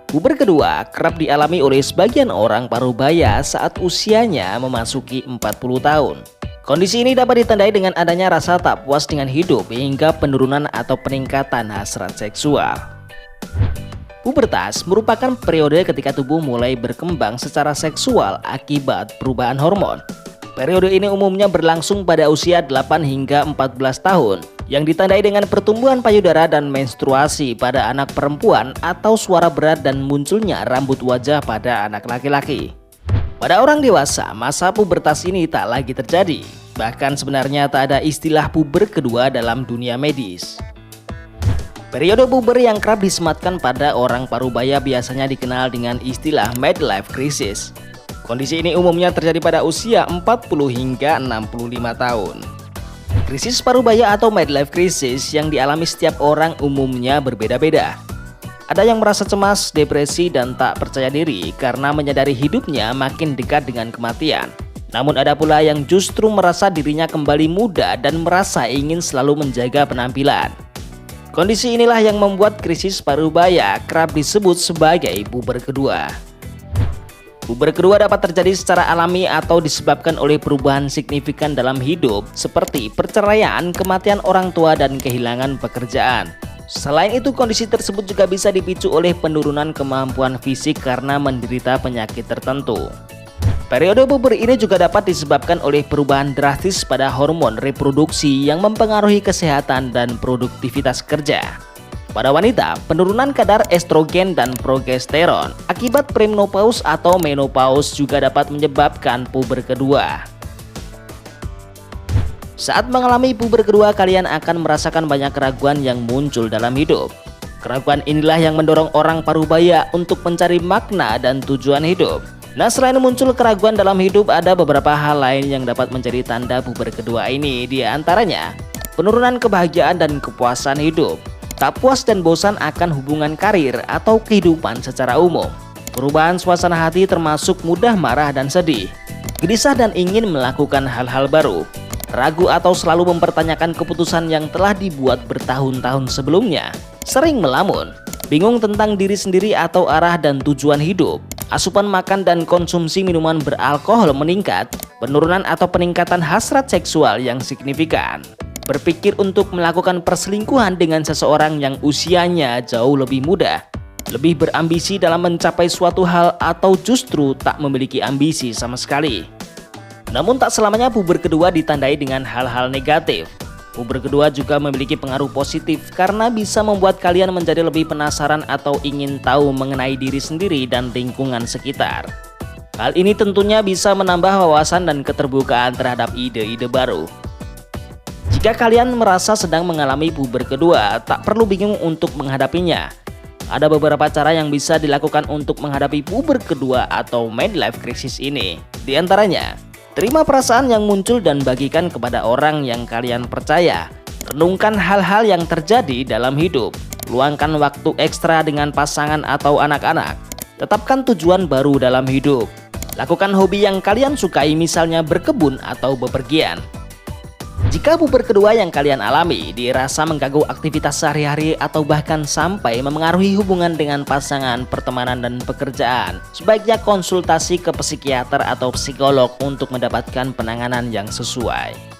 Puber kedua kerap dialami oleh sebagian orang parubaya saat usianya memasuki 40 tahun. Kondisi ini dapat ditandai dengan adanya rasa tak puas dengan hidup hingga penurunan atau peningkatan hasrat seksual. Pubertas merupakan periode ketika tubuh mulai berkembang secara seksual akibat perubahan hormon. Periode ini umumnya berlangsung pada usia 8 hingga 14 tahun yang ditandai dengan pertumbuhan payudara dan menstruasi pada anak perempuan atau suara berat dan munculnya rambut wajah pada anak laki-laki. Pada orang dewasa, masa pubertas ini tak lagi terjadi. Bahkan sebenarnya tak ada istilah puber kedua dalam dunia medis. Periode puber yang kerap disematkan pada orang parubaya biasanya dikenal dengan istilah midlife crisis. Kondisi ini umumnya terjadi pada usia 40 hingga 65 tahun. Krisis parubaya atau midlife crisis yang dialami setiap orang umumnya berbeda-beda. Ada yang merasa cemas, depresi, dan tak percaya diri karena menyadari hidupnya makin dekat dengan kematian. Namun ada pula yang justru merasa dirinya kembali muda dan merasa ingin selalu menjaga penampilan. Kondisi inilah yang membuat krisis parubaya kerap disebut sebagai puber kedua. Puber kedua dapat terjadi secara alami atau disebabkan oleh perubahan signifikan dalam hidup seperti perceraian, kematian orang tua, dan kehilangan pekerjaan. Selain itu, kondisi tersebut juga bisa dipicu oleh penurunan kemampuan fisik karena menderita penyakit tertentu. Periode puber ini juga dapat disebabkan oleh perubahan drastis pada hormon reproduksi yang mempengaruhi kesehatan dan produktivitas kerja. Pada wanita, penurunan kadar estrogen dan progesteron akibat premenopause atau menopause juga dapat menyebabkan puber kedua. Saat mengalami puber kedua, kalian akan merasakan banyak keraguan yang muncul dalam hidup. Keraguan inilah yang mendorong orang parubaya untuk mencari makna dan tujuan hidup. Nah, selain muncul keraguan dalam hidup, ada beberapa hal lain yang dapat menjadi tanda puber kedua ini. Di antaranya, penurunan kebahagiaan dan kepuasan hidup. Tak puas dan bosan akan hubungan karir atau kehidupan secara umum. Perubahan suasana hati termasuk mudah marah dan sedih. Gelisah dan ingin melakukan hal-hal baru. Ragu atau selalu mempertanyakan keputusan yang telah dibuat bertahun-tahun sebelumnya. Sering melamun. Bingung tentang diri sendiri atau arah dan tujuan hidup. Asupan makan dan konsumsi minuman beralkohol meningkat. Penurunan atau peningkatan hasrat seksual yang signifikan. Berpikir untuk melakukan perselingkuhan dengan seseorang yang usianya jauh lebih muda, lebih berambisi dalam mencapai suatu hal, atau justru tak memiliki ambisi sama sekali. Namun tak selamanya puber kedua ditandai dengan hal-hal negatif. Puber kedua juga memiliki pengaruh positif karena bisa membuat kalian menjadi lebih penasaran atau ingin tahu mengenai diri sendiri dan lingkungan sekitar. Hal ini tentunya bisa menambah wawasan dan keterbukaan terhadap ide-ide baru. Jika kalian merasa sedang mengalami puber kedua, tak perlu bingung untuk menghadapinya. Ada beberapa cara yang bisa dilakukan untuk menghadapi puber kedua atau midlife crisis ini. Di antaranya, terima perasaan yang muncul dan bagikan kepada orang yang kalian percaya. Renungkan hal-hal yang terjadi dalam hidup. Luangkan waktu ekstra dengan pasangan atau anak-anak. Tetapkan tujuan baru dalam hidup. Lakukan hobi yang kalian sukai, misalnya berkebun atau bepergian. Jika puber kedua yang kalian alami dirasa mengganggu aktivitas sehari-hari atau bahkan sampai memengaruhi hubungan dengan pasangan, pertemanan, dan pekerjaan, sebaiknya konsultasi ke psikiater atau psikolog untuk mendapatkan penanganan yang sesuai.